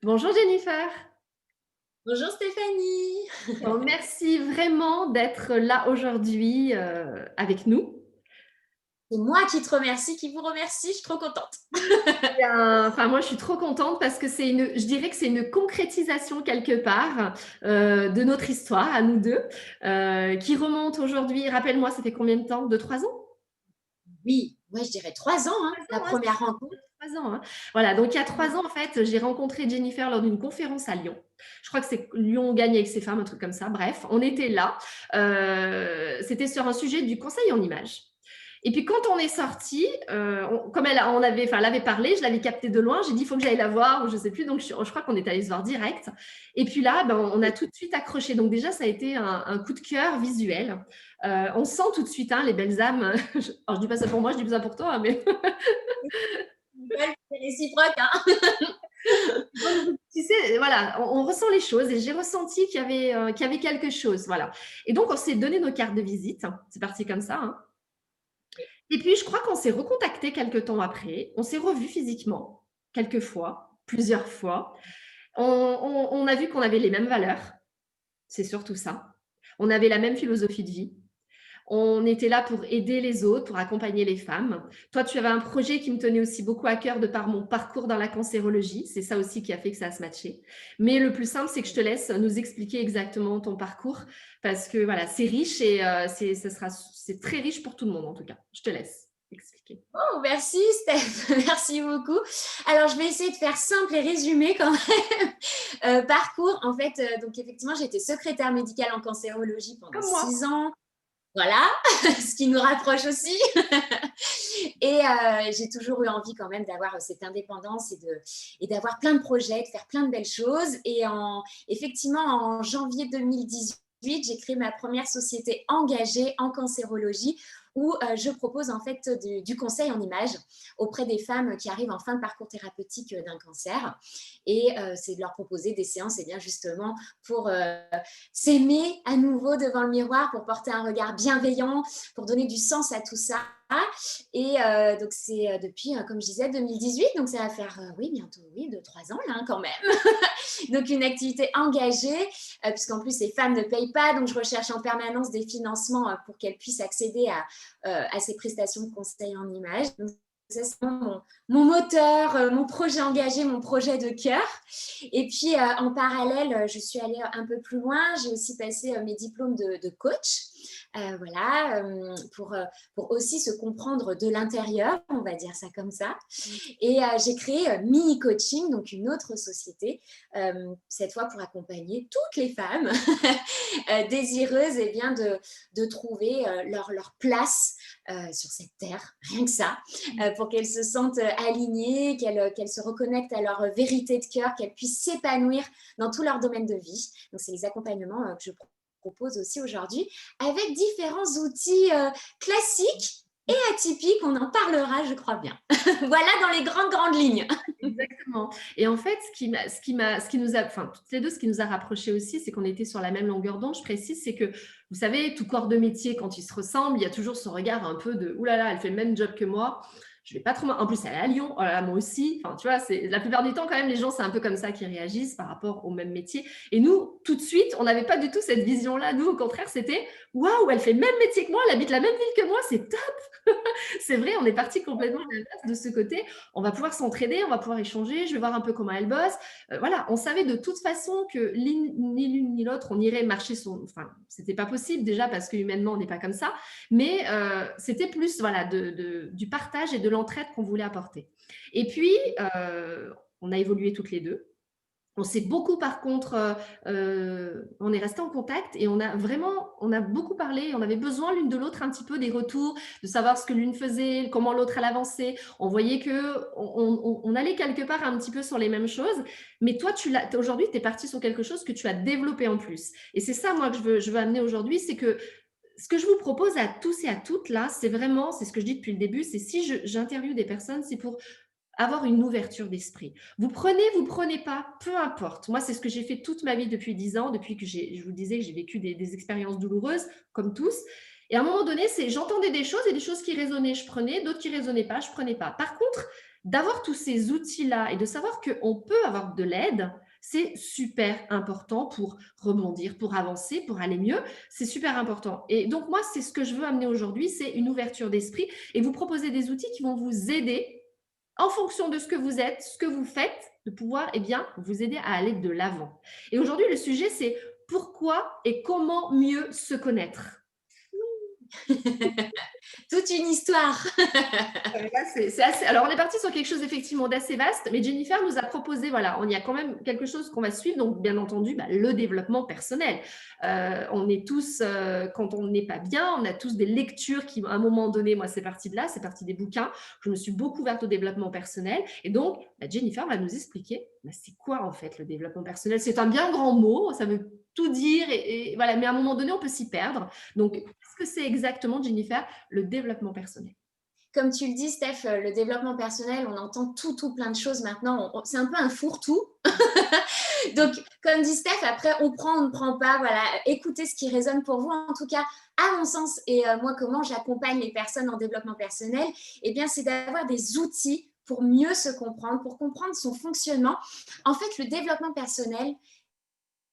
Bonjour Jennifer. Bonjour Stéphanie. Bon, merci vraiment d'être là aujourd'hui avec nous. C'est moi qui te remercie, qui vous remercie, je suis trop contente. Enfin, moi, je suis trop contente parce que je dirais que c'est une concrétisation quelque part de notre histoire à nous deux, qui remonte aujourd'hui. Rappelle-moi, ça fait combien de temps? 2, 3 ans? Oui, ouais, je dirais 3 ans, hein, 3 la ans, hein, c'est première ça, rencontre. 3 ans, hein. Voilà, donc il y a 3 ans, en fait, j'ai rencontré Jennifer lors d'une conférence à Lyon. Je crois que c'est Lyon gagne avec ses femmes, un truc comme ça. Bref, on était là. C'était sur un sujet du conseil en images. Et puis quand on est sorti, comme elle avait parlé, je l'avais capté de loin, j'ai dit il faut que j'aille la voir, ou je sais plus, donc je crois qu'on est allé se voir direct. Et puis là, ben, on a tout de suite accroché. Donc déjà, ça a été un coup de cœur visuel. On sent tout de suite hein, les belles âmes. Alors je dis pas ça pour moi, je dis pas ça pour toi, mais C'est réciproque, hein. donc, tu sais, voilà, on ressent les choses et j'ai ressenti qu'il y avait quelque chose, voilà. Et donc, on s'est donné nos cartes de visite. C'est parti comme ça, hein. Et puis, je crois qu'on s'est recontacté quelques temps après. On s'est revus physiquement, quelques fois, plusieurs fois. On a vu qu'on avait les mêmes valeurs, c'est surtout ça. On avait la même philosophie de vie. On était là pour aider les autres, pour accompagner les femmes. Toi, tu avais un projet qui me tenait aussi beaucoup à cœur de par mon parcours dans la cancérologie. C'est ça aussi qui a fait que ça a se matché. Mais le plus simple, c'est que je te laisse nous expliquer exactement ton parcours parce que voilà, c'est riche et c'est très riche pour tout le monde en tout cas. Je te laisse expliquer. Oh, merci Steph, merci beaucoup. Alors, je vais essayer de faire simple et résumé quand même. Parcours, en fait, donc effectivement, j'étais secrétaire médicale en cancérologie pendant Comme moi. 6 ans. Voilà, ce qui nous rapproche aussi. Et j'ai toujours eu envie quand même d'avoir cette indépendance et d'avoir plein de projets, de faire plein de belles choses. Et effectivement, en janvier 2018, j'ai créé ma première société engagée en cancérologie où je propose en fait du conseil en images auprès des femmes qui arrivent en fin de parcours thérapeutique d'un cancer. Et c'est de leur proposer des séances, et bien justement pour s'aimer à nouveau devant le miroir, pour porter un regard bienveillant, pour donner du sens à tout ça. Et donc, c'est depuis, comme je disais, 2018. Donc, ça va faire, oui, bientôt, oui, 2, 3 ans, là, hein, quand même. Donc, une activité engagée, puisqu'en plus, les femmes ne payent pas. Donc, je recherche en permanence des financements pour qu'elles puissent accéder à ces prestations de conseil en images. Donc, ça, c'est mon moteur, mon projet engagé, mon projet de cœur. Et puis, en parallèle, je suis allée un peu plus loin. J'ai aussi passé mes diplômes de coach. Voilà, pour aussi se comprendre de l'intérieur, on va dire ça comme ça. Et j'ai créé Mini Coaching, donc une autre société, cette fois pour accompagner toutes les femmes désireuses et bien, de trouver leur place sur cette terre, rien que ça, pour qu'elles se sentent alignées, qu'elles se reconnectent à leur vérité de cœur, qu'elles puissent s'épanouir dans tout leur domaine de vie. Donc, c'est les accompagnements que je propose aussi aujourd'hui avec différents outils classiques et atypiques. On en parlera, je crois bien. Voilà dans les grandes lignes. Exactement. Et en fait, ce qui nous a, enfin, toutes les deux, ce qui nous a rapprochés aussi, c'est qu'on était sur la même longueur d'onde. Je précise, c'est que, vous savez, tout corps de métier, quand il se ressemble, il y a toujours ce regard un peu de, oulala, elle fait le même job que moi. Je vais pas trop. En plus, elle est à Lyon. Oh là là, moi aussi. Enfin, tu vois, c'est la plupart du temps quand même, les gens, c'est un peu comme ça qu'ils réagissent par rapport au même métier. Et nous, tout de suite, on n'avait pas du tout cette vision-là. Nous, au contraire, c'était, waouh, elle fait le même métier que moi, elle habite la même ville que moi, c'est top. C'est vrai, on est parti complètement à l'inverse de ce côté. On va pouvoir s'entraider, on va pouvoir échanger, je vais voir un peu comment elle bosse. Voilà, on savait de toute façon que ni l'une ni l'autre, on irait marcher son. Enfin, c'était pas possible déjà parce que humainement, on n'est pas comme ça. Mais c'était plus voilà, du partage et de l'entraide qu'on voulait apporter. Et puis, on a évolué toutes les deux. On s'est beaucoup, par contre, on est resté en contact et on a beaucoup parlé. On avait besoin l'une de l'autre un petit peu des retours, de savoir ce que l'une faisait, comment l'autre elle avançait. On voyait que on allait quelque part un petit peu sur les mêmes choses. Mais toi, aujourd'hui, tu es parti sur quelque chose que tu as développé en plus. Et c'est ça, moi, que je veux amener aujourd'hui, c'est que ce que je vous propose à tous et à toutes là, c'est vraiment, c'est ce que je dis depuis le début, c'est si j'interviewe des personnes, c'est pour avoir une ouverture d'esprit. Vous prenez pas, peu importe. Moi, c'est ce que j'ai fait toute ma vie depuis 10 ans, depuis que je vous disais que j'ai vécu des expériences douloureuses, comme tous. Et à un moment donné, j'entendais des choses et des choses qui résonnaient, je prenais, d'autres qui résonnaient pas, je prenais pas. Par contre, d'avoir tous ces outils-là et de savoir qu'on peut avoir de l'aide, c'est super important pour rebondir, pour avancer, pour aller mieux. C'est super important. Et donc, moi, c'est ce que je veux amener aujourd'hui, c'est une ouverture d'esprit et vous proposer des outils qui vont vous aider en fonction de ce que vous êtes, ce que vous faites, de pouvoir vous aider à aller de l'avant. Et aujourd'hui, le sujet, c'est pourquoi et comment mieux se connaître. Toute une histoire. Là, c'est assez... Alors, on est parti sur quelque chose effectivement d'assez vaste, mais Jennifer nous a proposé, voilà, on y a quand même quelque chose qu'on va suivre, donc bien entendu, le développement personnel. On est tous, quand on n'est pas bien, on a tous des lectures qui, à un moment donné, moi, c'est parti de là, c'est parti des bouquins. Je me suis beaucoup ouverte au développement personnel. Et donc, Jennifer va nous expliquer, c'est quoi en fait le développement personnel? C'est un bien grand mot, ça veut tout dire, et voilà, mais à un moment donné, on peut s'y perdre. Donc, qu'est-ce que c'est exactement, Jennifer, le développement personnel? Comme tu le dis, Steph, le développement personnel, on entend tout plein de choses maintenant. C'est un peu un fourre-tout. Donc, comme dit Steph, après, on prend, on ne prend pas. Voilà, écoutez ce qui résonne pour vous. En tout cas, à mon sens, et moi, comment j'accompagne les personnes en développement personnel, eh bien, c'est d'avoir des outils pour mieux se comprendre, pour comprendre son fonctionnement. En fait, le développement personnel,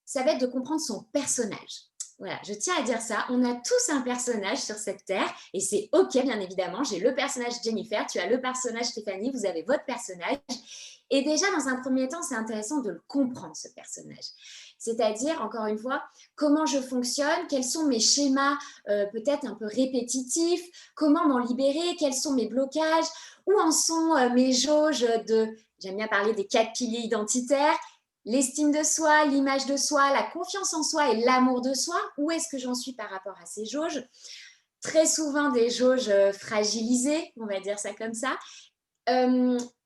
ça va être de comprendre son personnage. Voilà, je tiens à dire ça. On a tous un personnage sur cette terre et c'est OK, bien évidemment. J'ai le personnage Jennifer, tu as le personnage Stéphanie, vous avez votre personnage. Et déjà, dans un premier temps, c'est intéressant de le comprendre, ce personnage. C'est-à-dire, encore une fois, comment je fonctionne, quels sont mes schémas peut-être un peu répétitifs, comment m'en libérer, quels sont mes blocages, où en sont mes jauges de, j'aime bien parler des 4 piliers identitaires, l'estime de soi, l'image de soi, la confiance en soi et l'amour de soi. Où est-ce que j'en suis par rapport à ces jauges? Très souvent des jauges fragilisées, on va dire ça comme ça.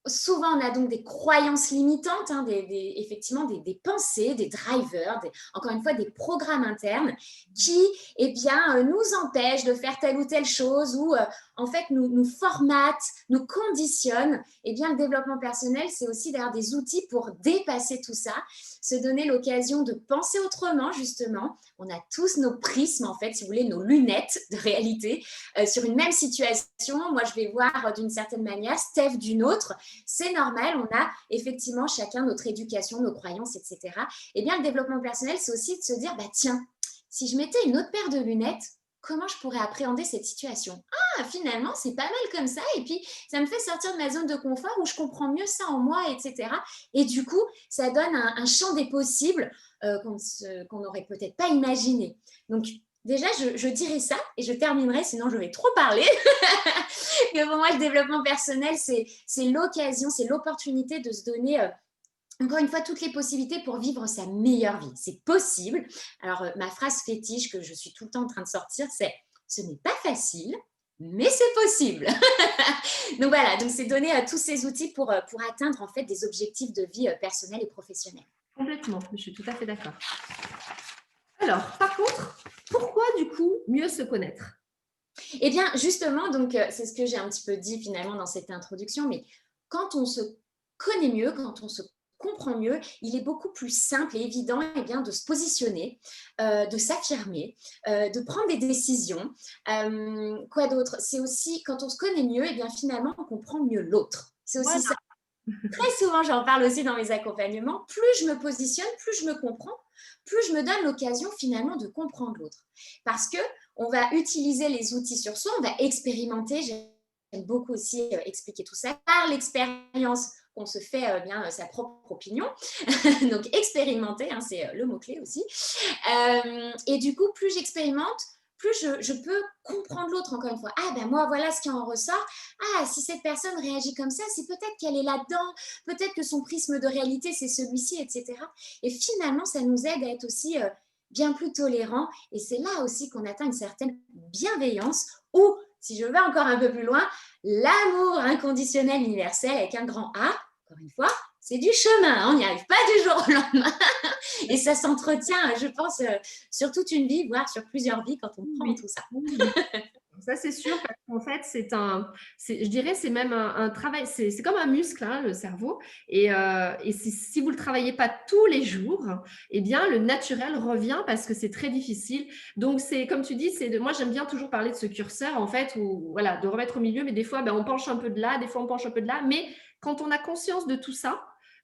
Souvent, on a donc des croyances limitantes, hein, effectivement des pensées, des drivers, encore une fois, des programmes internes qui eh bien, nous empêchent de faire telle ou telle chose ou en fait nous formatent, nous conditionnent. Eh bien, le développement personnel, c'est aussi d'avoir des outils pour dépasser tout ça, se donner l'occasion de penser autrement, justement. On a tous nos prismes, en fait, si vous voulez, nos lunettes de réalité sur une même situation. Moi, je vais voir d'une certaine manière, Steph d'une autre. C'est normal, on a effectivement chacun notre éducation, nos croyances, etc. Eh bien, le développement personnel, c'est aussi de se dire, tiens, si je mettais une autre paire de lunettes, comment je pourrais appréhender cette situation? Ah, finalement, c'est pas mal comme ça. Et puis, ça me fait sortir de ma zone de confort où je comprends mieux ça en moi, etc. Et du coup, ça donne un champ des possibles qu'on n'aurait peut-être pas imaginé. Donc, déjà, je dirais ça et je terminerai, sinon je vais trop parler. Mais pour moi, le développement personnel, c'est l'occasion, c'est l'opportunité de se donner encore une fois, toutes les possibilités pour vivre sa meilleure vie. C'est possible. Alors, ma phrase fétiche que je suis tout le temps en train de sortir, c'est « ce n'est pas facile, mais c'est possible ». Donc voilà, donc c'est donner tous ces outils pour atteindre en fait des objectifs de vie personnels et professionnels. Complètement, je suis tout à fait d'accord. Alors, par contre, pourquoi du coup mieux se connaître? Eh bien, justement, donc c'est ce que j'ai un petit peu dit finalement dans cette introduction, mais quand on se connaît mieux, quand on se comprend mieux, il est beaucoup plus simple et évident eh bien, de se positionner, de s'affirmer, de prendre des décisions. Quoi d'autre? C'est aussi quand on se connaît mieux, eh bien, finalement, on comprend mieux l'autre. C'est aussi ça. Très souvent, j'en parle aussi dans mes accompagnements. Plus je me positionne, plus je me comprends, plus je me donne l'occasion finalement de comprendre l'autre. Parce que on va utiliser les outils sur soi, on va expérimenter. J'aime beaucoup aussi expliquer tout ça par l'expérience. On se fait bien sa propre opinion. Donc, expérimenter, hein, c'est le mot-clé aussi. Et du coup, plus j'expérimente, plus je peux comprendre l'autre, encore une fois. Ah, ben moi, voilà ce qui en ressort. Ah, si cette personne réagit comme ça, c'est peut-être qu'elle est là-dedans, peut-être que son prisme de réalité, c'est celui-ci, etc. Et finalement, ça nous aide à être aussi bien plus tolérants. Et c'est là aussi qu'on atteint une certaine bienveillance ou, si je vais encore un peu plus loin, l'amour inconditionnel universel avec un grand A, encore une fois, c'est du chemin, on n'y arrive pas du jour au lendemain. Et ça s'entretient, je pense, sur toute une vie, voire sur plusieurs vies quand on prend tout ça. Ça, c'est sûr, parce qu'en fait, je dirais, c'est même un travail, c'est comme un muscle, hein, le cerveau. Et si vous ne le travaillez pas tous les jours, eh bien, le naturel revient parce que c'est très difficile. Donc, c'est comme tu dis, moi, j'aime bien toujours parler de ce curseur, en fait, où, voilà, de remettre au milieu, mais des fois, ben, on penche un peu de là, des fois, on penche un peu de là. Mais quand on a conscience de tout ça,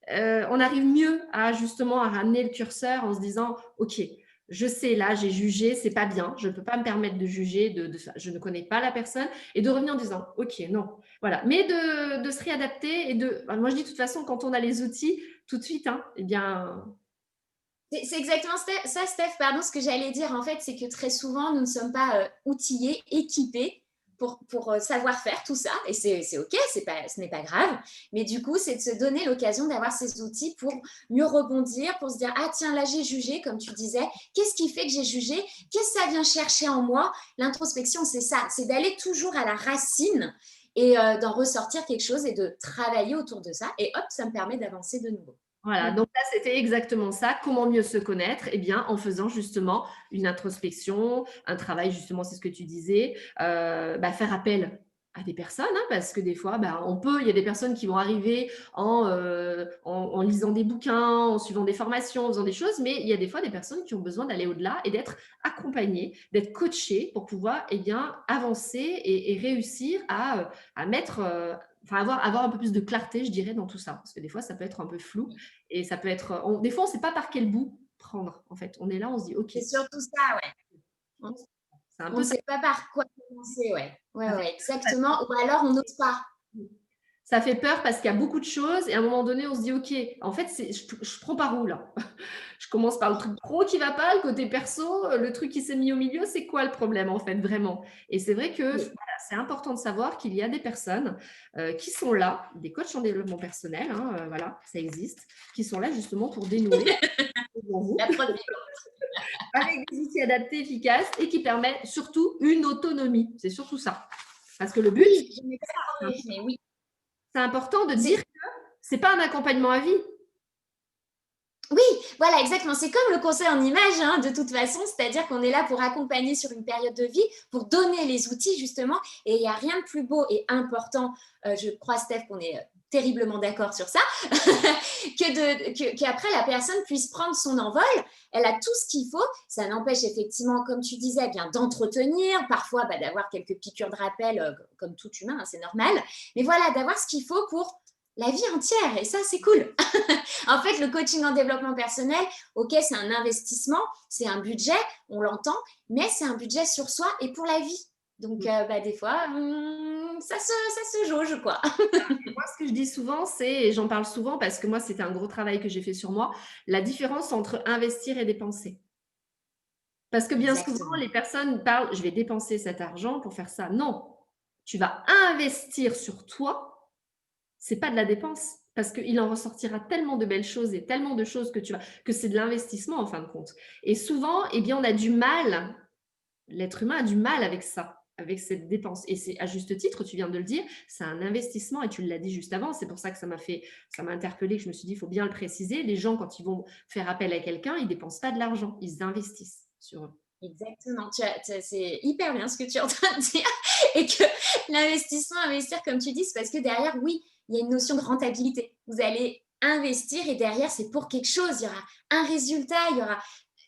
on arrive mieux à justement à ramener le curseur en se disant, OK, je sais, là, j'ai jugé, c'est pas bien, je ne peux pas me permettre de juger, je ne connais pas la personne, et de revenir en disant, OK, non, voilà. Mais de se réadapter moi je dis de toute façon, quand on a les outils, tout de suite, hein, eh bien, C'est exactement ça, Steph, pardon, ce que j'allais dire, en fait, c'est que très souvent, nous ne sommes pas outillés, équipés pour savoir faire tout ça, et c'est OK, ce n'est pas grave, mais du coup, c'est de se donner l'occasion d'avoir ces outils pour mieux rebondir, pour se dire, ah tiens, là, j'ai jugé, comme tu disais, qu'est-ce qui fait que j'ai jugé? Qu'est-ce que ça vient chercher en moi? L'introspection, c'est ça, c'est d'aller toujours à la racine et d'en ressortir quelque chose et de travailler autour de ça, et hop, ça me permet d'avancer de nouveau. voilà. Donc là, c'était exactement ça. Comment mieux se connaître? Eh bien, en faisant justement une introspection, un travail, justement, c'est ce que tu disais, faire appel à des personnes, hein, parce que des fois, il y a des personnes qui vont arriver en lisant des bouquins, en suivant des formations, en faisant des choses, mais il y a des fois des personnes qui ont besoin d'aller au-delà et d'être accompagnées, d'être coachées pour pouvoir, eh bien, avancer et réussir à mettre, avoir un peu plus de clarté, je dirais, dans tout ça. Parce que des fois, ça peut être un peu flou et ça peut être. Des fois, on ne sait pas par quel bout prendre, en fait. On est là, on se dit, OK. C'est surtout ça, ouais. C'est un On peu ne ça. sait pas par quoi commencer, ouais. Ouais, exactement. Ou alors, on n'ose pas. Ça fait peur parce qu'il y a beaucoup de choses et à un moment donné, on se dit, OK, en fait, je prends par où là? Je commence par le truc pro qui va pas, le côté perso, le truc qui s'est mis au milieu, c'est quoi le problème en fait, vraiment? Et c'est vrai que Oui. voilà, c'est important de savoir qu'il y a des personnes qui sont là, des coachs en développement personnel, hein, voilà, ça existe, qui sont là justement pour dénouer devant vous, La preuve avec des outils adaptés, efficaces et qui permettent surtout une autonomie. C'est surtout ça. Parce que le but, oui, je n'ai pas parlé, mais oui. c'est important de dire C'est que c'est pas un accompagnement à vie. Oui, voilà, exactement. C'est comme le conseil en image, hein, de toute façon, c'est-à-dire qu'on est là pour accompagner sur une période de vie, pour donner les outils, justement. Et il n'y a rien de plus beau et important, je crois, Steph, qu'on est terriblement d'accord sur ça, qu'après la personne puisse prendre son envol. Elle a tout ce qu'il faut. Ça n'empêche effectivement, comme tu disais, bien d'entretenir, parfois d'avoir quelques piqûres de rappel, comme tout humain, hein, c'est normal. Mais voilà, d'avoir ce qu'il faut pour la vie entière. Et ça, c'est cool. En fait, le coaching en développement personnel, ok, c'est un investissement, c'est un budget, on l'entend, mais c'est un budget sur soi et pour la vie. Donc, des fois, ça se jauge, quoi. Moi, ce que je dis souvent, et j'en parle souvent parce que moi, c'était un gros travail que j'ai fait sur moi, la différence entre investir et dépenser. Parce que bien souvent, Exactement. les personnes parlent, je vais dépenser cet argent pour faire ça. Non, tu vas investir sur toi, c'est pas de la dépense. Parce qu'il en ressortira tellement de belles choses et tellement de choses que c'est de l'investissement en fin de compte. Et souvent, eh bien, on a du mal, l'être humain a du mal avec ça, avec cette dépense. Et c'est à juste titre, tu viens de le dire, c'est un investissement et tu l'as dit juste avant. C'est pour ça que ça m'a interpellée, que je me suis dit, il faut bien le préciser. Les gens, quand ils vont faire appel à quelqu'un, ils ne dépensent pas de l'argent, ils investissent sur eux. Exactement. C'est hyper bien ce que tu es en train de dire. Et que l'investissement, investir, comme tu dis, c'est parce que derrière, oui, il y a une notion de rentabilité. Vous allez investir et derrière, c'est pour quelque chose. Il y aura un résultat,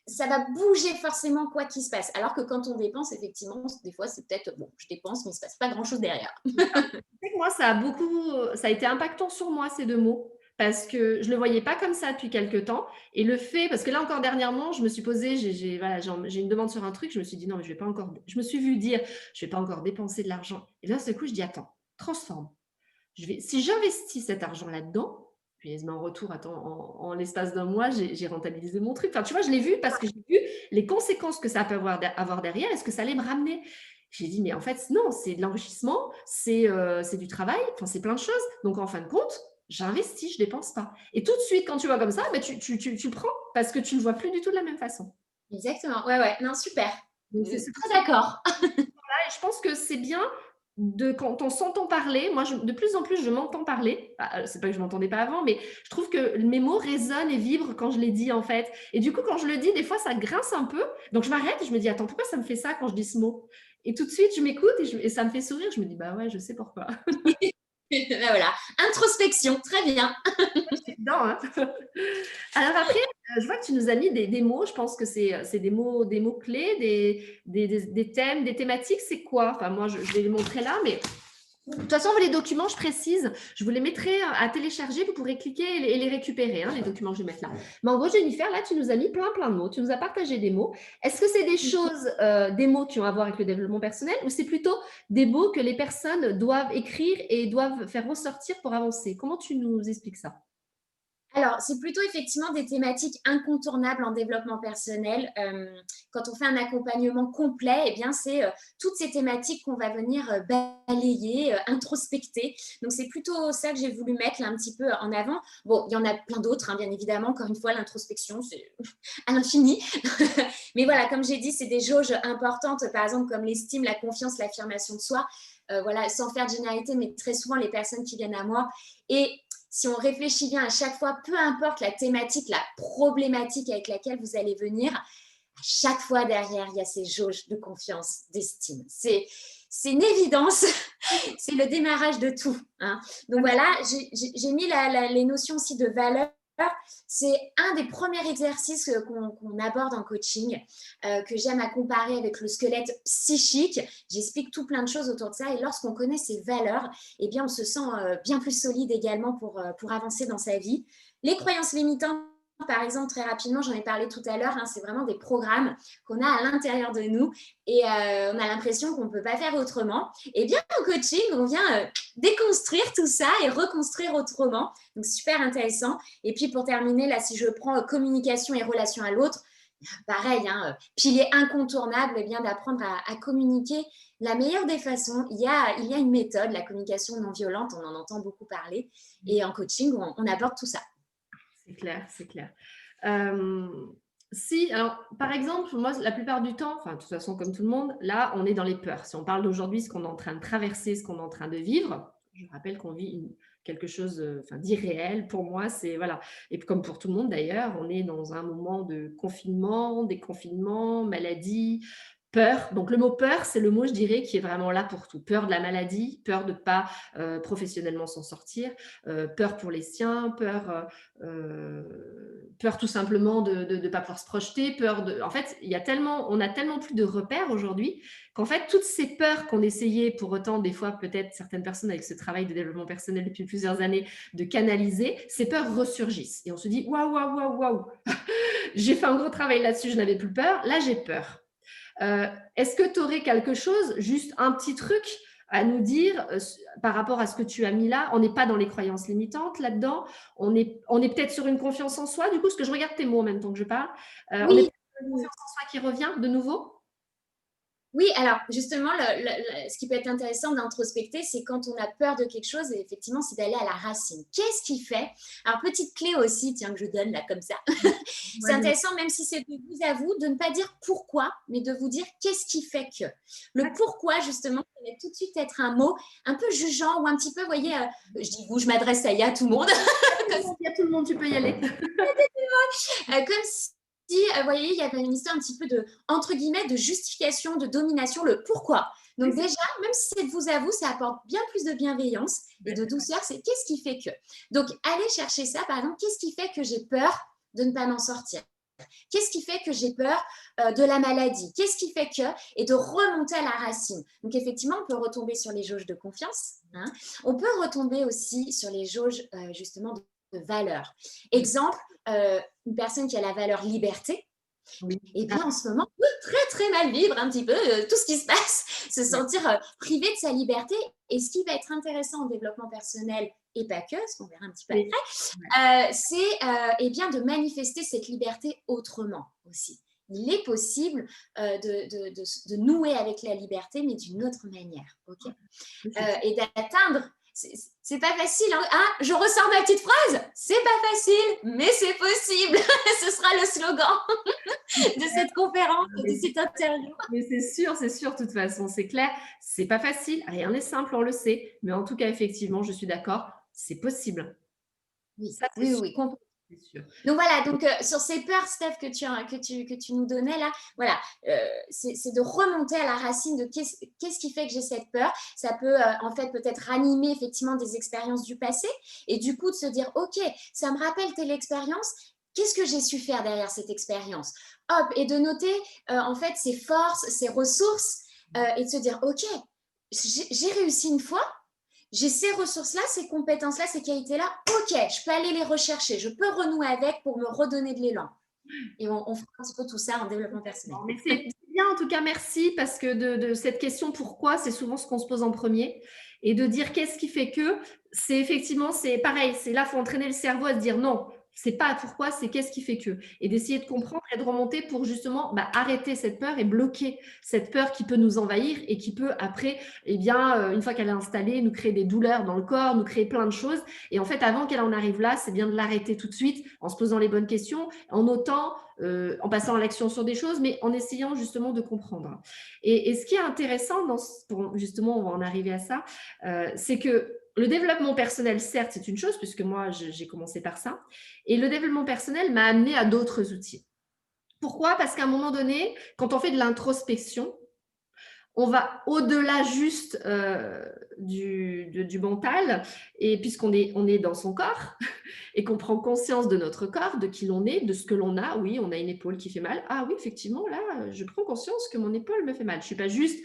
ça va bouger forcément quoi qu'il se passe. Alors que quand on dépense, effectivement, des fois, c'est peut-être, bon, je dépense, mais il ne se passe pas grand-chose derrière. Moi, ça a été impactant sur moi, ces deux mots, parce que je ne le voyais pas comme ça depuis quelques temps. Et le fait, parce que là encore dernièrement, je me suis posée, j'ai une demande sur un truc, je me suis dit non, mais je vais pas encore, je me suis vue dire, je vais pas encore dépenser de l'argent. Et là, ce coup, je dis attends, transforme. Si j'investis cet argent là-dedans, puis en retour, attends, en l'espace d'un mois, j'ai rentabilisé mon truc. Enfin, tu vois, je l'ai vu parce que j'ai vu les conséquences que ça peut avoir derrière et ce que ça allait me ramener. J'ai dit, mais en fait, non, c'est de l'enrichissement, c'est du travail, enfin, c'est plein de choses. Donc, en fin de compte, j'investis, je ne dépense pas. Et tout de suite, quand tu vois comme ça, tu le prends parce que tu ne le vois plus du tout de la même façon. Exactement. Ouais. Non, super. Donc, c'est Très d'accord. et je pense que c'est bien quand on s'entend parler. Moi, de plus en plus, je m'entends parler. C'est pas que je m'entendais pas avant, mais je trouve que mes mots résonnent et vibrent quand je les dis, en fait. Et du coup, quand je le dis, des fois, ça grince un peu. Donc, je m'arrête et je me dis, attends, pourquoi ça me fait ça quand je dis ce mot? Et tout de suite, je m'écoute et ça me fait sourire. Je me dis, bah ouais, je sais pourquoi. Ben voilà, introspection, très bien. Je suis dedans, hein. Alors après, je vois que tu nous as mis des mots. Je pense que c'est des mots clés, des thèmes, des thématiques. C'est quoi? Enfin, moi, je vais les montrer là, mais de toute façon, les documents, je précise, je vous les mettrai à télécharger. Vous pourrez cliquer et les récupérer, hein, les documents que je vais mettre là. Mais en gros, Jennifer, là, tu nous as mis plein de mots. Tu nous as partagé des mots. Est-ce que c'est des choses, des mots qui ont à voir avec le développement personnel ou c'est plutôt des mots que les personnes doivent écrire et doivent faire ressortir pour avancer? Comment tu nous expliques ça? Alors, c'est plutôt effectivement des thématiques incontournables en développement personnel. Quand on fait un accompagnement complet, eh bien, c'est toutes ces thématiques qu'on va venir balayer, introspecter. Donc, c'est plutôt ça que j'ai voulu mettre là, un petit peu en avant. Bon, il y en a plein d'autres, hein, bien évidemment. Encore une fois, l'introspection, c'est à l'infini. Mais voilà, comme j'ai dit, c'est des jauges importantes, par exemple, comme l'estime, la confiance, l'affirmation de soi. Voilà, sans faire de généralité, mais très souvent, les personnes qui viennent à moi. Et si on réfléchit bien à chaque fois, peu importe la thématique, la problématique avec laquelle vous allez venir, à chaque fois derrière, il y a ces jauges de confiance, d'estime. C'est une évidence, c'est le démarrage de tout. Hein. Donc voilà, j'ai mis les notions aussi de valeur. C'est un des premiers exercices qu'on aborde en coaching, que j'aime à comparer avec le squelette psychique. J'explique tout plein de choses autour de ça. Et lorsqu'on connaît ces valeurs, eh bien, on se sent bien plus solide également pour avancer dans sa vie. Les croyances limitantes, par exemple, très rapidement, j'en ai parlé tout à l'heure, hein, c'est vraiment des programmes qu'on a à l'intérieur de nous et on a l'impression qu'on ne peut pas faire autrement. Et bien, au coaching, on vient déconstruire tout ça et reconstruire autrement. Donc, super intéressant. Et puis, pour terminer, là, si je prends communication et relation à l'autre, pareil, hein, pilier incontournable, eh bien d'apprendre à communiquer la meilleure des façons. Il y a une méthode, la communication non violente, on en entend beaucoup parler. Et en coaching, on aborde tout ça. C'est clair, c'est clair. Si, alors, par exemple, moi, la plupart du temps, enfin, de toute façon, comme tout le monde, là, on est dans les peurs. Si on parle d'aujourd'hui, ce qu'on est en train de traverser, ce qu'on est en train de vivre, je rappelle qu'on vit quelque chose d'irréel. Pour moi, c'est, voilà. Et comme pour tout le monde, d'ailleurs, on est dans un moment de confinement, déconfinement, maladie, peur. Donc, le mot peur, c'est le mot, je dirais, qui est vraiment là pour tout. Peur de la maladie, peur de ne pas professionnellement s'en sortir, peur pour les siens, peur tout simplement de ne pas pouvoir se projeter, peur de… En fait, on a tellement plus de repères aujourd'hui qu'en fait, toutes ces peurs qu'on essayait pour autant, des fois, peut-être certaines personnes avec ce travail de développement personnel depuis plusieurs années, de canaliser, ces peurs ressurgissent. Et on se dit, waouh, waouh, waouh, waouh, j'ai fait un gros travail là-dessus, je n'avais plus peur, là j'ai peur. Est-ce que tu aurais quelque chose, juste un petit truc à nous dire par rapport à ce que tu as mis là? On n'est pas dans les croyances limitantes là-dedans. On est peut-être sur une confiance en soi, du coup, parce que je regarde tes mots en même temps que je parle. On est Oui. peut-être sur une confiance en soi qui revient de nouveau? Oui, alors justement, ce qui peut être intéressant d'introspecter, c'est quand on a peur de quelque chose, et effectivement, c'est d'aller à la racine. Qu'est-ce qui fait? Alors, petite clé aussi, tiens, que je donne là comme ça. C'est intéressant, même si c'est de vous à vous, de ne pas dire pourquoi, mais de vous dire qu'est-ce qui fait que. Le pourquoi, justement, ça va tout de suite être un mot un peu jugeant ou un petit peu, vous voyez, je dis vous, je m'adresse à tout le monde. Il y a tout le monde, tu peux y aller. Comme si, vous voyez, il y avait une histoire un petit peu de, entre guillemets, de justification, de domination, le pourquoi. Donc déjà, même si c'est de vous à vous, ça apporte bien plus de bienveillance et de douceur. C'est qu'est-ce qui fait que. Donc, allez chercher ça, par exemple, qu'est-ce qui fait que j'ai peur de ne pas m'en sortir? Qu'est-ce qui fait que j'ai peur de la maladie? Qu'est-ce qui fait que? Et de remonter à la racine. Donc, effectivement, on peut retomber sur les jauges de confiance. Hein. On peut retomber aussi sur les jauges, justement, de valeur. Exemple, une personne qui a la valeur liberté, Oui. et bien en ce moment, peut très très mal vivre un petit peu tout ce qui se passe, se sentir privé de sa liberté. Et ce qui va être intéressant en développement personnel, et pas que, ce qu'on verra un petit peu après, c'est eh bien de manifester cette liberté autrement aussi. Il est possible de nouer avec la liberté, mais d'une autre manière. Okay, et d'atteindre. C'est pas facile. Hein. Ah, je ressors ma petite phrase. C'est pas facile, mais c'est possible. Ce sera le slogan de cette conférence, de cette interview. Mais c'est sûr, de toute façon, c'est clair. C'est pas facile, rien n'est simple, on le sait. Mais en tout cas, effectivement, je suis d'accord, c'est possible. Oui, Ça, oui, oui, complètement. c'est sûr. Donc voilà, donc sur ces peurs, Steph, que tu nous donnais là, voilà, c'est de remonter à la racine de qu'est-ce qui fait que j'ai cette peur. Ça peut en fait peut-être ranimer effectivement des expériences du passé et du coup de se dire, ok, ça me rappelle telle expérience, qu'est-ce que j'ai su faire derrière cette expérience? Hop, et de noter en fait ses forces, ses ressources et de se dire, ok, j'ai réussi une fois, j'ai ces ressources-là, ces compétences-là, ces qualités-là, ok, je peux aller les rechercher, je peux renouer avec pour me redonner de l'élan. Et on fera un petit peu tout ça en développement personnel. Mais c'est bien, en tout cas, merci, parce que de cette question pourquoi, c'est souvent ce qu'on se pose en premier. Et de dire qu'est-ce qui fait que, c'est effectivement, c'est pareil, c'est là, il faut entraîner le cerveau à se dire non, c'est pas pourquoi, c'est qu'est-ce qui fait que. Et d'essayer de comprendre et de remonter pour justement arrêter cette peur et bloquer cette peur qui peut nous envahir et qui peut après, eh bien, une fois qu'elle est installée, nous créer des douleurs dans le corps, nous créer plein de choses. Et en fait, avant qu'elle en arrive là, c'est bien de l'arrêter tout de suite en se posant les bonnes questions, en notant, en passant à l'action sur des choses, mais en essayant justement de comprendre. Et ce qui est intéressant, justement, on va en arriver à ça, c'est que le développement personnel, certes, c'est une chose, puisque moi, j'ai commencé par ça, et le développement personnel m'a amené à d'autres outils. Pourquoi? Parce qu'à un moment donné, quand on fait de l'introspection, on va au-delà juste du mental, et puisqu'on est dans son corps, et qu'on prend conscience de notre corps, de qui l'on est, de ce que l'on a. Oui, on a une épaule qui fait mal. Ah oui, effectivement, là, je prends conscience que mon épaule me fait mal. Je ne suis pas juste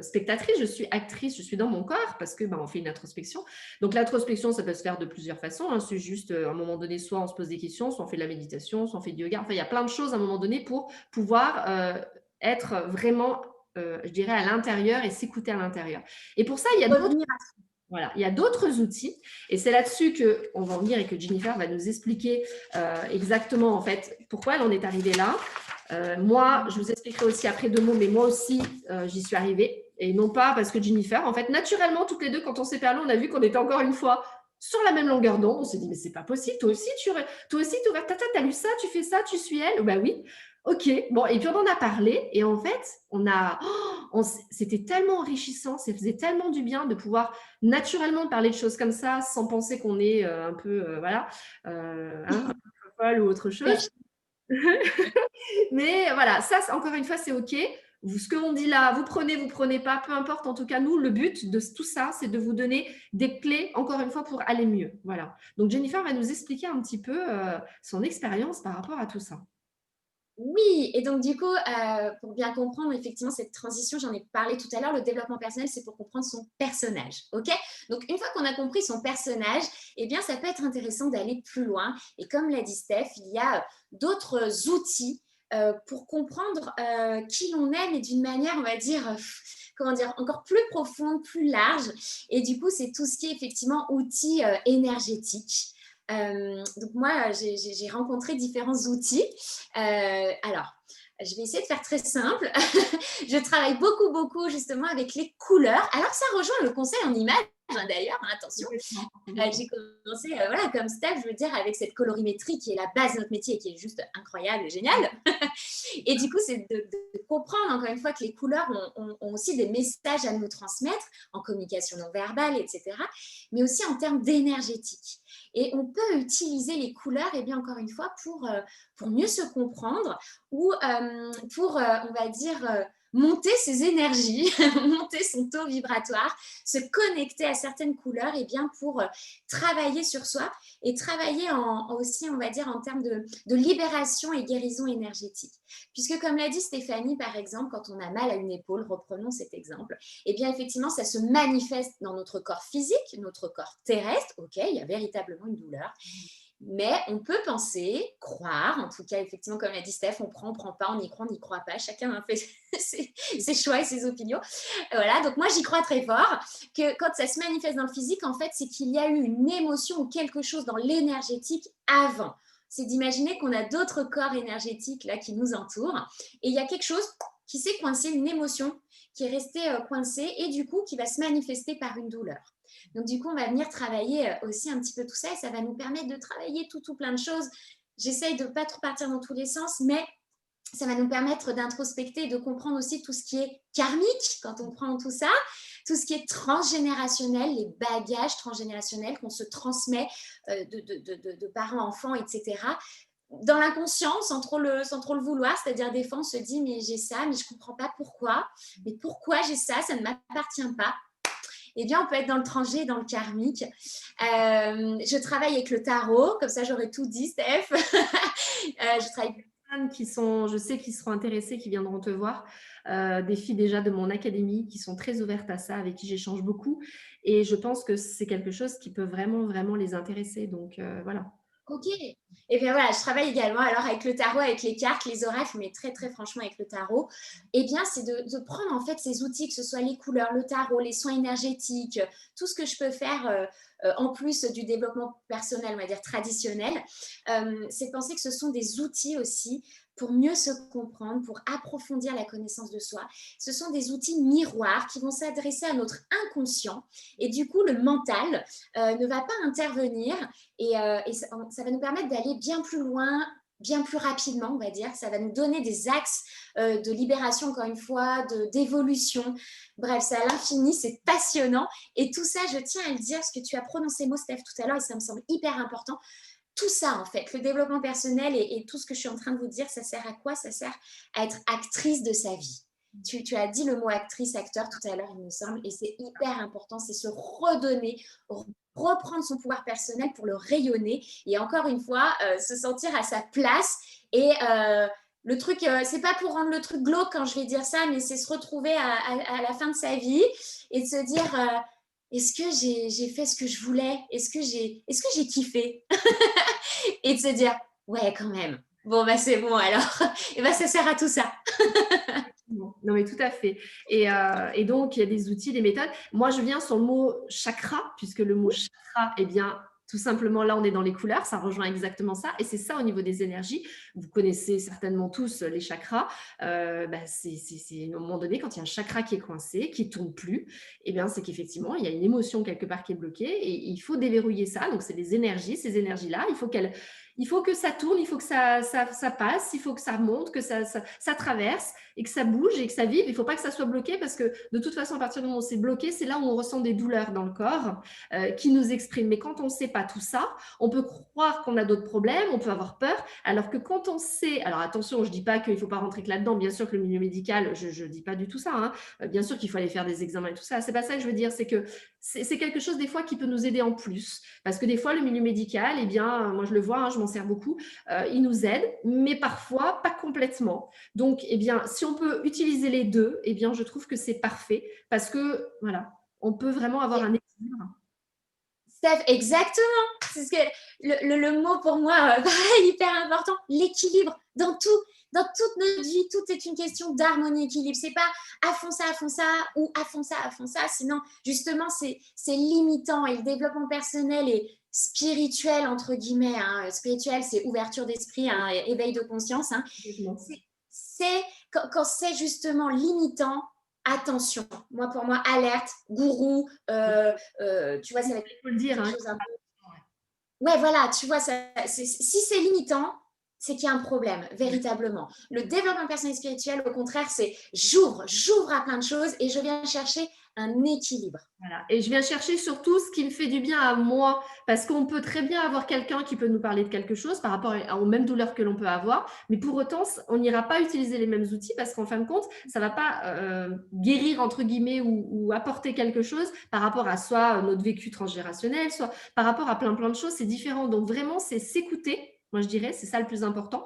spectatrice, je suis actrice, je suis dans mon corps parce que on fait une introspection. Donc l'introspection, ça peut se faire de plusieurs façons. Hein. C'est juste, à un moment donné, soit on se pose des questions, soit on fait de la méditation, soit on fait du yoga. Enfin, il y a plein de choses à un moment donné pour pouvoir être vraiment, je dirais, à l'intérieur et s'écouter à l'intérieur. Et pour ça, il y a d'autres... Voilà, il y a d'autres outils et c'est là-dessus qu'on va en venir et que Jennifer va nous expliquer exactement en fait pourquoi elle en est arrivée là. Moi, je vous expliquerai aussi après 2 mots, mais moi aussi, j'y suis arrivée et non pas parce que Jennifer, en fait, naturellement, toutes les deux, quand on s'est parlé, on a vu qu'on était encore une fois sur la même longueur d'onde. On s'est dit, mais c'est pas possible, toi aussi, tu ouvert ta tête, t'as lu ça, tu fais ça, tu suis elle. Bah oui, ok. Bon, et puis on en a parlé et en fait, c'était tellement enrichissant, ça faisait tellement du bien de pouvoir naturellement parler de choses comme ça sans penser qu'on est un peu, voilà, un peu folle ou autre chose. Mais voilà, ça, encore une fois, c'est OK. Ce que l'on dit là, vous prenez pas, peu importe. En tout cas, nous, le but de tout ça, c'est de vous donner des clés, encore une fois, pour aller mieux. Voilà. Donc, Jennifer va nous expliquer un petit peu son expérience par rapport à tout ça. Oui, et donc du coup, pour bien comprendre effectivement cette transition, j'en ai parlé tout à l'heure, le développement personnel, c'est pour comprendre son personnage, ok? Donc une fois qu'on a compris son personnage, eh bien ça peut être intéressant d'aller plus loin. Et comme l'a dit Steph, il y a d'autres outils pour comprendre qui l'on est, mais d'une manière, on va dire, comment dire, encore plus profonde, plus large. Et du coup, c'est tout ce qui est effectivement outils énergétiques. Donc moi, j'ai rencontré différents outils. Alors, je vais essayer de faire très simple. Je travaille beaucoup, beaucoup justement avec les couleurs. Alors, ça rejoint le conseil en images, hein, d'ailleurs, hein, attention. J'ai commencé, voilà, comme Steph, je veux dire, avec cette colorimétrie qui est la base de notre métier et qui est juste incroyable et géniale. Et du coup, c'est de comprendre, encore une fois, que les couleurs ont aussi des messages à nous transmettre en communication non verbale, etc., mais aussi en termes d'énergétique. Et on peut utiliser les couleurs, et bien encore une fois, pour mieux se comprendre ou pour, on va dire, monter ses énergies, monter son taux vibratoire, se connecter à certaines couleurs, et bien pour travailler sur soi et travailler aussi, on va dire, en termes de libération et guérison énergétique. Puisque comme l'a dit Stéphanie, par exemple, quand on a mal à une épaule, reprenons cet exemple, eh bien effectivement, ça se manifeste dans notre corps physique, notre corps terrestre, ok, il y a véritablement une douleur. Mais on peut penser, croire, en tout cas, effectivement, comme l'a dit Steph, on prend pas, on y croit pas. Chacun a fait ses choix et ses opinions. Voilà, donc moi, j'y crois très fort que quand ça se manifeste dans le physique, en fait, c'est qu'il y a eu une émotion ou quelque chose dans l'énergétique avant. C'est d'imaginer qu'on a d'autres corps énergétiques là qui nous entourent et il y a quelque chose qui s'est coincé, une émotion qui est restée coincée et du coup qui va se manifester par une douleur. Donc, du coup, on va venir travailler aussi un petit peu tout ça et ça va nous permettre de travailler tout plein de choses. J'essaye de ne pas trop partir dans tous les sens, mais ça va nous permettre d'introspecter et de comprendre aussi tout ce qui est karmique quand on prend tout ça, tout ce qui est transgénérationnel, les bagages transgénérationnels qu'on se transmet de parents à enfants, etc. Dans l'inconscient, sans trop le vouloir, c'est-à-dire des fois on se dit mais j'ai ça, mais je ne comprends pas pourquoi, mais pourquoi j'ai ça, ça ne m'appartient pas. Eh bien, on peut être dans le transgé et dans le karmique. Je travaille avec le tarot, comme ça j'aurais tout dit, Steph. Je travaille Je sais qu'ils seront intéressés, qui viendront te voir, des filles déjà de mon académie qui sont très ouvertes à ça, avec qui j'échange beaucoup. Et je pense que c'est quelque chose qui peut vraiment, vraiment les intéresser. Donc, voilà. Ok. Et bien voilà, je travaille également alors avec le tarot, avec les cartes, les oracles, mais très très franchement avec le tarot. Eh bien, c'est de prendre en fait ces outils, que ce soit les couleurs, le tarot, les soins énergétiques, tout ce que je peux faire en plus du développement personnel, on va dire traditionnel, c'est de penser que ce sont des outils aussi pour mieux se comprendre, pour approfondir la connaissance de soi. Ce sont des outils miroirs qui vont s'adresser à notre inconscient et du coup, le mental ne va pas intervenir et ça va nous permettre d'aller bien plus loin, bien plus rapidement, on va dire. Ça va nous donner des axes de libération, encore une fois, d'évolution. Bref, c'est à l'infini, c'est passionnant. Et tout ça, je tiens à le dire, parce que tu as prononcé le mot, Steph, tout à l'heure, et ça me semble hyper important. Tout ça, en fait, le développement personnel et tout ce que je suis en train de vous dire, ça sert à quoi? Ça sert à être actrice de sa vie. Tu as dit le mot actrice, acteur tout à l'heure, il me semble, et c'est hyper important, c'est se redonner, reprendre son pouvoir personnel pour le rayonner et encore une fois, se sentir à sa place. Et le truc, c'est pas pour rendre le truc glauque quand je vais dire ça, mais c'est se retrouver à la fin de sa vie et de se dire est-ce que j'ai fait ce que je voulais? Est-ce que j'ai kiffé? Et de se dire ouais, quand même. Bon, bah c'est bon alors. Et bah ça sert à tout ça. Non, mais tout à fait. Et donc, il y a des outils, des méthodes. Moi, je viens sur le mot chakra, puisque le mot chakra, eh bien, tout simplement, là, on est dans les couleurs, ça rejoint exactement ça. Et c'est ça au niveau des énergies. Vous connaissez certainement tous les chakras. C'est à un moment donné, quand il y a un chakra qui est coincé, qui ne tourne plus, eh bien, c'est qu'effectivement, il y a une émotion quelque part qui est bloquée et il faut déverrouiller ça. Donc, c'est des énergies, ces énergies-là, il faut que ça tourne, il faut que ça passe, il faut que ça monte, que ça traverse et que ça bouge et que ça vive. Il ne faut pas que ça soit bloqué parce que de toute façon, à partir du moment où c'est bloqué, c'est là où on ressent des douleurs dans le corps qui nous expriment. Mais quand on ne sait pas tout ça, on peut croire qu'on a d'autres problèmes, on peut avoir peur, alors que quand on sait… Alors attention, je ne dis pas qu'il ne faut pas rentrer que là-dedans. Bien sûr que le milieu médical, je ne dis pas du tout ça. Hein. Bien sûr qu'il faut aller faire des examens et tout ça. Ce n'est pas ça que je veux dire. C'est que c'est quelque chose des fois qui peut nous aider en plus. Parce que des fois, le milieu médical, eh bien, moi je le vois, hein, je m'en sers beaucoup, il nous aide, mais parfois pas complètement. Donc, eh bien, si on peut utiliser les deux, eh bien, je trouve que c'est parfait parce que, voilà, on peut vraiment avoir un équilibre. Steph, exactement. C'est ce que le mot pour moi, pareil, hyper important, l'équilibre dans tout. Dans toute notre vie, tout est une question d'harmonie, équilibre. C'est pas à fond ça ou à fond ça. Sinon, justement, c'est limitant et le développement personnel est spirituel, entre guillemets. Hein. Spirituel, c'est ouverture d'esprit, hein, éveil de conscience. Hein. C'est quand c'est justement limitant, attention. Moi, pour moi, alerte, gourou, tu vois, ça va être Il faut le dire. quelque Hein. chose un peu… Ouais, voilà, tu vois, si c'est limitant, c'est qu'il y a un problème, véritablement. Le développement personnel et spirituel, au contraire, c'est j'ouvre à plein de choses et je viens chercher un équilibre. Voilà. Et je viens chercher surtout ce qui me fait du bien à moi, parce qu'on peut très bien avoir quelqu'un qui peut nous parler de quelque chose par rapport aux mêmes douleurs que l'on peut avoir, mais pour autant, on n'ira pas utiliser les mêmes outils parce qu'en fin de compte, ça ne va pas guérir, entre guillemets, ou apporter quelque chose par rapport à soit notre vécu transgénérationnel, soit par rapport à plein de choses, c'est différent. Donc vraiment, c'est s'écouter, moi je dirais, c'est ça le plus important.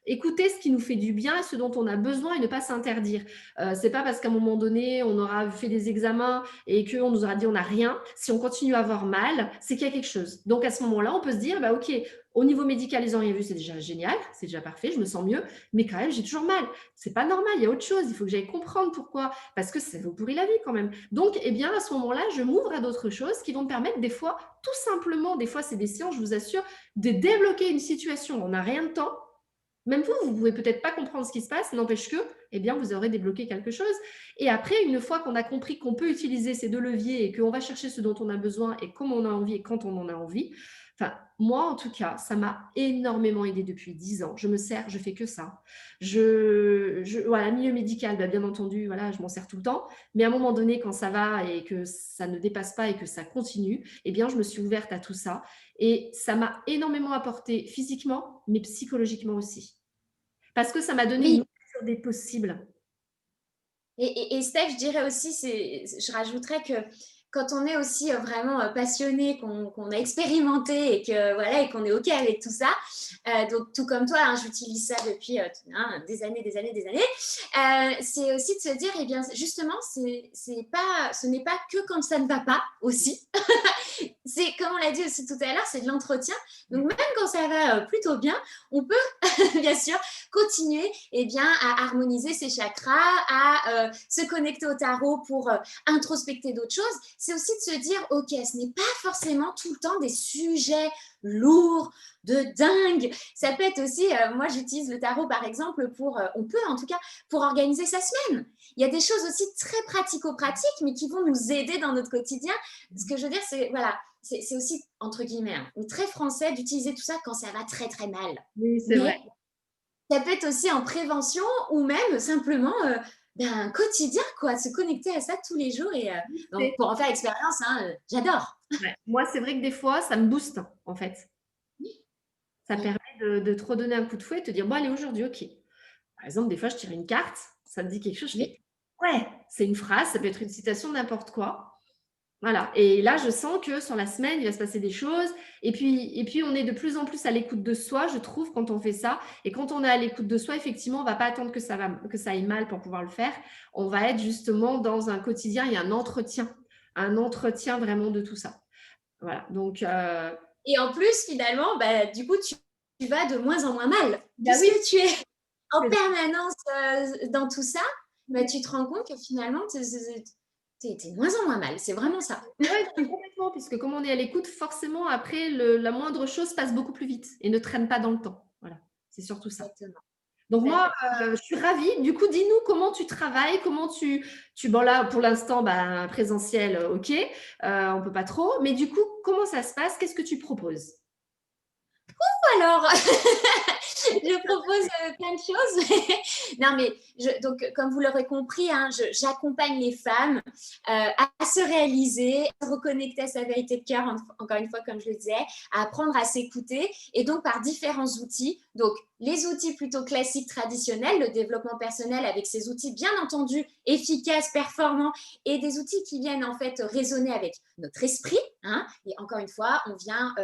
Écouter ce qui nous fait du bien, ce dont on a besoin et ne pas s'interdire. C'est pas parce qu'à un moment donné, on aura fait des examens et qu'on nous aura dit on n'a rien, si on continue à avoir mal, c'est qu'il y a quelque chose. Donc à ce moment-là, on peut se dire, bah ok, au niveau médical, ils n'ont rien vu, c'est déjà génial, c'est déjà parfait, je me sens mieux, mais quand même, j'ai toujours mal. C'est pas normal, il y a autre chose, il faut que j'aille comprendre pourquoi, parce que ça vous pourrit la vie quand même. Donc, eh bien, à ce moment-là, je m'ouvre à d'autres choses qui vont me permettre des fois, tout simplement, des fois, c'est des séances, je vous assure, de débloquer une situation. On n'a rien de temps. Même vous ne pouvez peut-être pas comprendre ce qui se passe, n'empêche que, eh bien, vous aurez débloqué quelque chose. Et après, une fois qu'on a compris qu'on peut utiliser ces deux leviers et qu'on va chercher ce dont on a besoin et comme on a envie et quand on en a envie, Enfin, moi, en tout cas, ça m'a énormément aidé depuis 10 ans. Je me sers, je fais que ça. Voilà, milieu médical, bah, bien entendu, voilà, je m'en sers tout le temps. Mais à un moment donné, quand ça va et que ça ne dépasse pas et que ça continue, eh bien, je me suis ouverte à tout ça. Et ça m'a énormément apporté physiquement, mais psychologiquement aussi. Parce que ça m'a donné une Oui. ouverture des possibles. Et Steph, je dirais aussi, je rajouterais que quand on est aussi vraiment passionné, qu'on a expérimenté et que voilà et qu'on est ok avec tout ça, donc tout comme toi, hein, j'utilise ça depuis des années, des années, des années. C'est aussi de se dire, eh bien justement, ce n'est pas que quand ça ne va pas aussi. C'est comme on l'a dit aussi tout à l'heure, c'est de l'entretien. Donc même quand ça va plutôt bien, on peut bien sûr continuer bien, à harmoniser ses chakras, à se connecter au tarot pour introspecter d'autres choses. C'est aussi de se dire, ok, ce n'est pas forcément tout le temps des sujets lourds, de dingue. Ça peut être aussi, moi j'utilise le tarot par exemple on peut en tout cas, pour organiser sa semaine. Il y a des choses aussi très pratico-pratiques, mais qui vont nous aider dans notre quotidien. Ce que je veux dire, c'est, voilà, c'est aussi, entre guillemets, hein, très français d'utiliser tout ça quand ça va très très mal. Oui, c'est vrai. Mais ça peut être aussi en prévention ou même simplement quotidien, quoi, se connecter à ça tous les jours. Et donc, pour en faire expérience, hein, j'adore. Ouais. Moi, c'est vrai que des fois, ça me booste, en fait. Ça Oui, permet de te redonner un coup de fouet et de te dire, bon, allez, aujourd'hui, ok. Par exemple, des fois, je tire une carte, ça me dit quelque chose, je oui, fais, ouais, c'est une phrase, ça peut être une citation, n'importe quoi. Voilà. Et là, je sens que sur la semaine, il va se passer des choses. Et puis, on est de plus en plus à l'écoute de soi, je trouve, quand on fait ça. Et quand on est à l'écoute de soi, effectivement, on ne va pas attendre que ça aille mal pour pouvoir le faire. On va être justement dans un quotidien, il y a un entretien vraiment de tout ça. Voilà. Donc, et en plus, finalement, du coup, tu vas de moins en moins mal. bah Puisque oui, tu es en c'est permanence dans tout ça, tu te rends compte que finalement, tu es de moins en moins mal. C'est vraiment ça. ouais, non, mais complètement, puisque comme on est à l'écoute, forcément, après, la moindre chose passe beaucoup plus vite et ne traîne pas dans le temps. Voilà, c'est surtout ça. Exactement. Donc Tout à moi, fait. je suis ravie. Du coup, dis-nous comment tu travailles, comment bon là, pour l'instant, présentiel, ok, on peut pas trop. Mais du coup, comment ça se passe? Qu'est-ce que tu proposes? Alors, je propose plein de choses. Non, mais donc, comme vous l'aurez compris, hein, j'accompagne les femmes à se réaliser, à se reconnecter à sa vérité de cœur, encore une fois, comme je le disais, à apprendre à s'écouter, et donc par différents outils. Donc, les outils plutôt classiques, traditionnels, le développement personnel avec ses outils, bien entendu, efficaces, performants, et des outils qui viennent en fait résonner avec notre esprit. Hein, et encore une fois, on vient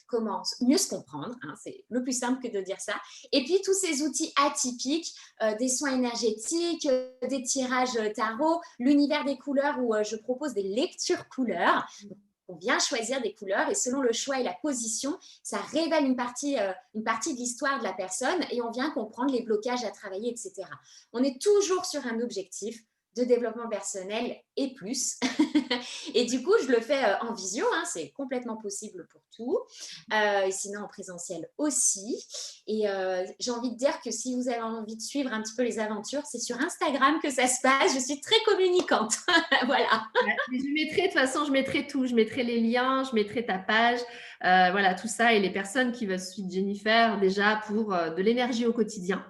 comment mieux se comprendre, hein, c'est le plus simple que de dire ça. Et puis tous ces outils atypiques, des soins énergétiques, des tirages tarot, l'univers des couleurs où je propose des lectures couleurs. Donc, on vient choisir des couleurs et selon le choix et la position, ça révèle une partie de l'histoire de la personne et on vient comprendre les blocages à travailler, etc. On est toujours sur un objectif de développement personnel et plus. Et du coup, je le fais en visio, hein, c'est complètement possible pour tout. Et sinon, en présentiel aussi. Et j'ai envie de dire que si vous avez envie de suivre un petit peu les aventures, c'est sur Instagram que ça se passe. Je suis très communicante. Voilà. Ouais, mais je mettrai, de toute façon, je mettrai tout. Je mettrai les liens, je mettrai ta page, voilà, tout ça. Et les personnes qui veulent suivre Jennifer, déjà pour de l'énergie au quotidien.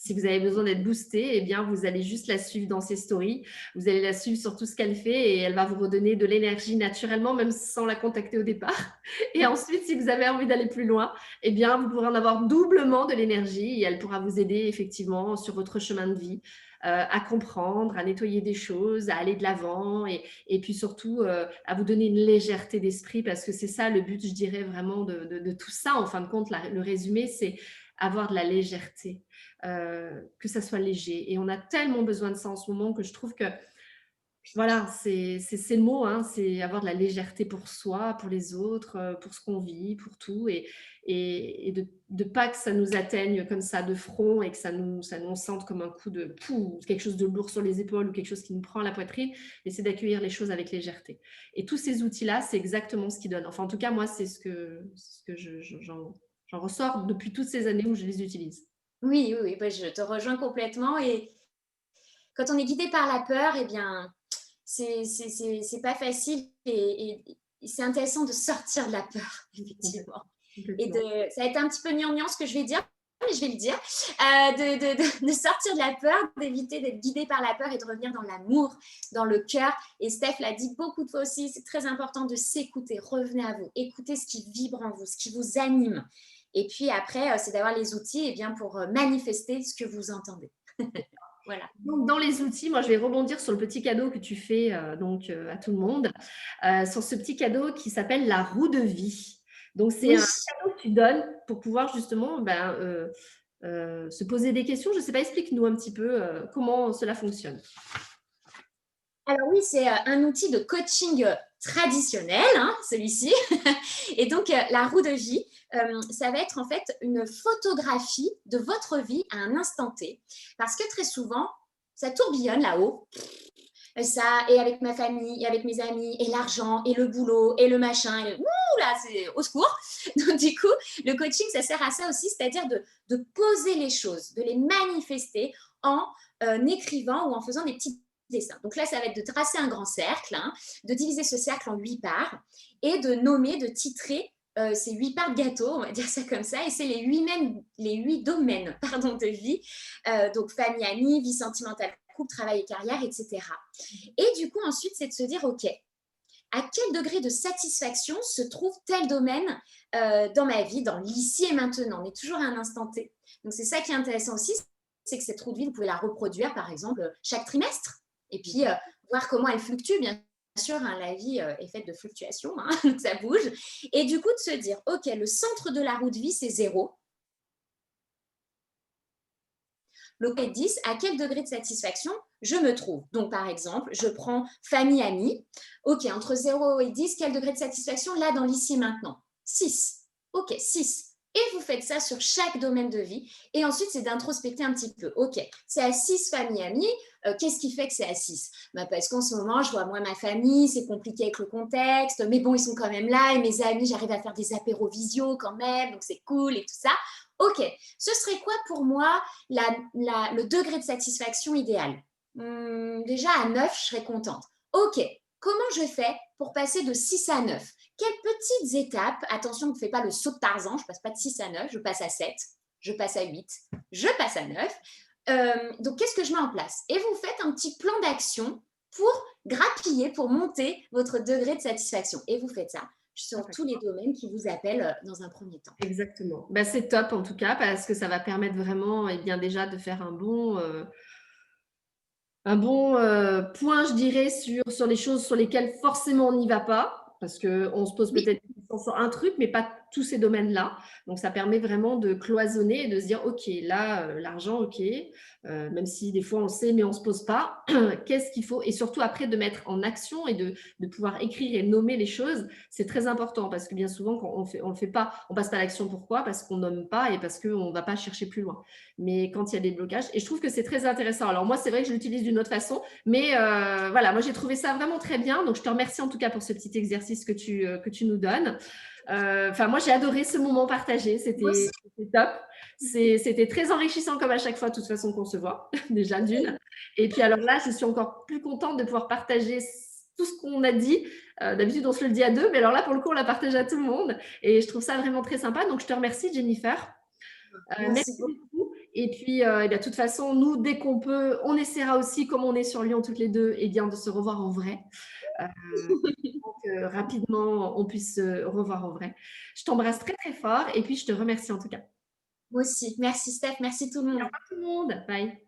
Si vous avez besoin d'être boosté, eh bien, vous allez juste la suivre dans ses stories. Vous allez la suivre sur tout ce qu'elle fait et elle va vous redonner de l'énergie naturellement, même sans la contacter au départ. Et ensuite, si vous avez envie d'aller plus loin, eh bien, vous pourrez en avoir doublement de l'énergie et elle pourra vous aider effectivement sur votre chemin de vie. À comprendre, à nettoyer des choses, à aller de l'avant et puis surtout à vous donner une légèreté d'esprit parce que c'est ça le but, je dirais vraiment de tout ça. En fin de compte, le résumé, c'est avoir de la légèreté, que ça soit léger. Et on a tellement besoin de ça en ce moment que je trouve que voilà, c'est le mot, hein, c'est avoir de la légèreté pour soi, pour les autres, pour ce qu'on vit, pour tout et de pas que ça nous atteigne comme ça de front et que ça nous sente comme un coup de pou, quelque chose de lourd sur les épaules ou quelque chose qui nous prend la poitrine, mais c'est d'accueillir les choses avec légèreté. Et tous ces outils-là, c'est exactement ce qu'ils donnent. Enfin, en tout cas, moi, c'est ce que j'en ressors depuis toutes ces années où je les utilise. Oui, oui, oui, je te rejoins complètement. Et quand on est guidé par la peur, eh bien, c'est pas facile et c'est intéressant de sortir de la peur, effectivement. Et complètement. ça va être un petit peu gnangnan ce que je vais dire, mais je vais le dire, de sortir de la peur, d'éviter d'être guidé par la peur et de revenir dans l'amour, dans le cœur. Et Steph l'a dit beaucoup de fois aussi, c'est très important de s'écouter. Revenez à vous, écoutez ce qui vibre en vous, ce qui vous anime. Et puis après, c'est d'avoir les outils pour manifester ce que vous entendez. Voilà. Donc, dans les outils, moi, je vais rebondir sur le petit cadeau que tu fais à tout le monde, sur ce petit cadeau qui s'appelle la roue de vie. Donc, c'est Oui. un cadeau que tu donnes pour pouvoir justement se poser des questions. Je ne sais pas, explique-nous un petit peu comment cela fonctionne. Alors oui, c'est un outil de coaching traditionnel, hein, celui-ci. Et donc, la roue de vie, ça va être en fait une photographie de votre vie à un instant T. Parce que très souvent, ça tourbillonne là-haut. Ça, et avec ma famille, et avec mes amis, et l'argent, et le boulot, et le machin. Et ouh là, c'est au secours. Donc, du coup, le coaching, ça sert à ça aussi, c'est-à-dire de poser les choses, de les manifester en écrivant ou en faisant des petits dessins. Donc là, ça va être de tracer un grand cercle, hein, de diviser ce cercle en 8 parts et de nommer, de titrer ces 8 parts de gâteau, on va dire ça comme ça, et c'est les 8 domaines pardon, de vie, donc famille, amis, vie sentimentale, couple, travail et carrière, etc. Et du coup, ensuite, c'est de se dire, OK, à quel degré de satisfaction se trouve tel domaine dans ma vie, dans l'ici et maintenant. On est toujours à un instant T. Donc, c'est ça qui est intéressant aussi, c'est que cette roue de vie, vous pouvez la reproduire, par exemple, chaque trimestre. Et puis, voir comment elle fluctue, bien sûr, hein, la vie est faite de fluctuations, hein, donc ça bouge. Et du coup, de se dire, OK, le centre de la roue de vie, c'est 0. Le 10, à quel degré de satisfaction je me trouve. Donc, par exemple, je prends famille, amis. OK, entre 0 et 10, quel degré de satisfaction là dans l'ici et maintenant? 6. OK, 6. Et vous faites ça sur chaque domaine de vie. Et ensuite, c'est d'introspecter un petit peu. OK, c'est à 6 famille, amis. Qu'est-ce qui fait que c'est à 6? Parce qu'en ce moment, je vois moi ma famille, c'est compliqué avec le contexte. Mais bon, ils sont quand même là. Et mes amis, j'arrive à faire des apéros visio quand même. Donc, c'est cool et tout ça. OK, ce serait quoi pour moi le degré de satisfaction idéal? Déjà à 9, je serais contente. OK, comment je fais pour passer de 6 à 9? Quelles petites étapes? Attention, ne fais pas le saut de Tarzan, je ne passe pas de 6 à 9, je passe à 7, je passe à 8, je passe à 9. Donc, qu'est-ce que je mets en place? Et vous faites un petit plan d'action pour grappiller, pour monter votre degré de satisfaction. Et vous faites ça sur tous les domaines qui vous appellent dans un premier temps. Exactement. Bah, c'est top en tout cas parce que ça va permettre vraiment bien déjà de faire un bon point, je dirais, sur les choses sur lesquelles forcément on n'y va pas. Parce qu'on se pose Oui, peut-être sur un truc, mais pas tous ces domaines-là. Donc, ça permet vraiment de cloisonner et de se dire, OK, là, l'argent, OK, même si des fois on le sait, mais on ne se pose pas. Qu'est-ce qu'il faut? Et surtout après, de mettre en action et de pouvoir écrire et nommer les choses, c'est très important parce que bien souvent, quand on le fait pas, on passe pas à l'action. Pourquoi? Parce qu'on nomme pas et parce qu'on ne va pas chercher plus loin. Mais quand il y a des blocages, et je trouve que c'est très intéressant. Alors moi, c'est vrai que je l'utilise d'une autre façon, mais voilà, moi j'ai trouvé ça vraiment très bien. Donc je te remercie en tout cas pour ce petit exercice que tu nous donnes. Enfin, moi j'ai adoré ce moment partagé, moi aussi. c'était top. C'était très enrichissant comme à chaque fois, de toute façon qu'on se voit, déjà d'une. Et puis alors là, je suis encore plus contente de pouvoir partager tout ce qu'on a dit. D'habitude, on se le dit à deux, mais alors là, pour le coup, on l'a partagé à tout le monde. Et je trouve ça vraiment très sympa. Donc je te remercie, Jennifer. Merci Merci beaucoup. beaucoup. Et puis, de toute façon, nous, dès qu'on peut, on essaiera aussi, comme on est sur Lyon toutes les deux, eh bien, de se revoir en vrai. Euh, pour que rapidement, on puisse se revoir en vrai. Je t'embrasse très, très fort et puis je te remercie en tout cas. Moi aussi. Merci Steph, merci tout le Au monde. revoir tout le monde. Bye.